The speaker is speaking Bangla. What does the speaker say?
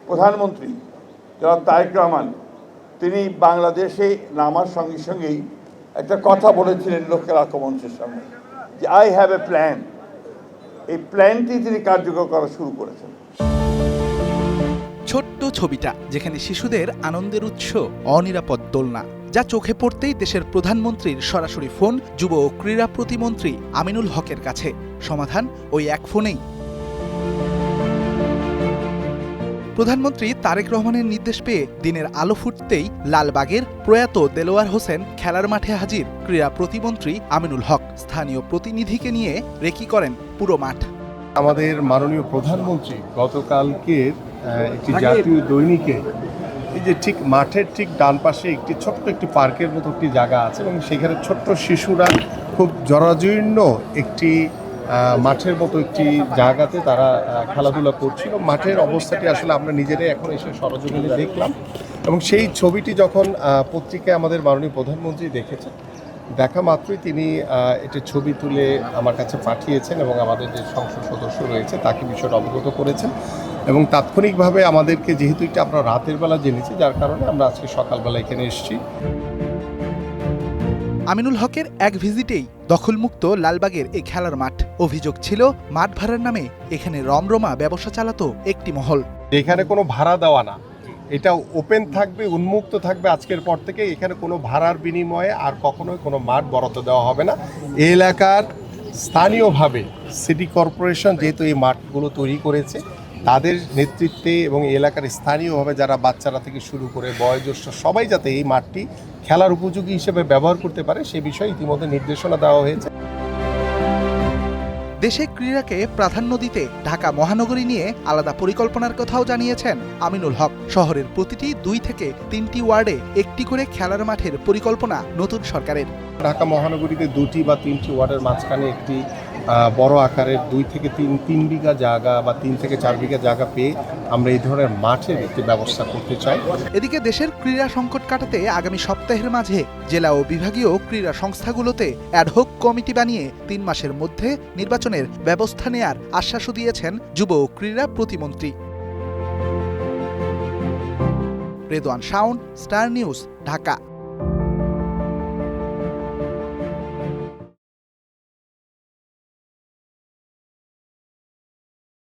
প্রধানমন্ত্রী জনাব তারেক রহমান তিনি বাংলাদেশে নামার সঙ্গে সঙ্গেই একটা কথা বলেছিলেন লোকের মঞ্চের সামনে যে আই হ্যাভ এ প্ল্যান। এই প্ল্যানটি তিনি কার্যকর করা শুরু করেছেন। ছোট্ট ছবিটা যেখানে শিশুদের আনন্দের উৎস অনিরাপদ দোলনা, যা চোখে পড়তেই দেশের প্রধানমন্ত্রীর সরাসরি ফোন যুব ও ক্রীড়া প্রতিমন্ত্রী আমিনুল হকের কাছে। সমাধান ওই এক ফোনেই। প্রধানমন্ত্রী তারেক রহমানের নির্দেশ পেয়ে দিনের আলো ফুটতেই লালবাগের প্রয়াত দেলোয়ার হোসেন খেলার মাঠে হাজির ক্রীড়া প্রতিমন্ত্রী আমিনুল হক। স্থানীয় প্রতিনিধিকে নিয়ে রেকি করেন পুরো মাঠ। আমাদের মাননীয় প্রধানমন্ত্রী গতকালকের একটি জাতীয় দৈনিকে এই যে ঠিক মাঠের ঠিক ডান পাশে একটি ছোট্ট একটি পার্কের মতো একটি জায়গা আছে এবং সেখানে ছোট্ট শিশুরা খুব জরাজীর্ণ একটি মাঠের মতো একটি জায়গাতে তারা খেলাধুলা করছিল। মাঠের অবস্থাটি আসলে আমরা নিজেরাই এখন এসে সরজমিনে দেখলাম এবং সেই ছবিটি যখন পত্রিকায় আমাদের মাননীয় প্রধানমন্ত্রী দেখেছেন, দেখা মাত্রই তিনি এটা ছবি তুলে আমার কাছে পাঠিয়েছেন এবং আমাদের যে সংসদ সদস্য রয়েছে তাকে বিষয়টা অবগত করেছেন এবং তাৎক্ষণিকভাবে আমাদেরকে, যেহেতু এটা আমরা রাতের বেলা জেনেছি, যার কারণে আমরা আজকে সকালবেলা এখানে এসেছি। আমিনুল হকের এক ভিজিটেই দখলমুক্ত লালবাগের এই খেলার মাঠ। অভিযোগ ছিল মাঠ ভাড়ার নামে এখানে রমরমা ব্যবসা চালাতো একটি মহল। এখানে কোনো ভাড়া দেওয়া না, এটা ওপেন থাকবে, উন্মুক্ত থাকবে। আজকের পর থেকে এখানে কোনো ভাড়ার বিনিময়ে আর কখনোই কোনো মাঠ বরাদ্দ দেওয়া হবে না। এই এলাকার স্থানীয়ভাবে সিটি কর্পোরেশন যেহেতু এই মাঠগুলো তৈরি করেছে, তাদের নেতৃত্বে এবং এই এলাকার স্থানীয়ভাবে যারা বাচ্চারা থেকে শুরু করে বয়োজ্যেষ্ঠ সবাই যাতে এই মাঠটি খেলার উপযোগী হিসেবে ব্যবহার করতে পারে সে বিষয়ে ইতিমধ্যে নির্দেশনা দেওয়া হয়েছে। দেশে ক্রীড়াকে প্রাধান্য দিতে ঢাকা মহানগরী নিয়ে আলাদা পরিকল্পনার কথাও জানিয়েছেন আমিনুল হক। শহরের প্রতিটি 2 থেকে 3টি ওয়ার্ডে একটি করে খেলার মাঠের পরিকল্পনা নতুন সরকারের। ঢাকা মহানগরীতে 2টি বা 3টি ওয়ার্ডের মাঝখানে একটি বড় আকারের 2 থেকে 3 বিঘা জায়গা বা 3 থেকে 4 বিঘা জায়গা পেয়ে আমরা এই ধরনের মাঠের একটি ব্যবস্থা করতে চাই। এদিকে দেশের ক্রীড়া সংকট কাটাতে আগামী সপ্তাহের মাঝে জেলা ও বিভাগীয় ক্রীড়া সংস্থাগুলোতে অ্যাডহক কমিটি বানিয়ে 3 মাসের মধ্যে নির্বাচনের ব্যবস্থা নেয়ার আশ্বাসও দিয়েছেন যুব ও ক্রীড়া প্রতিমন্ত্রী। Redwan Shaon, star news, Dhaka.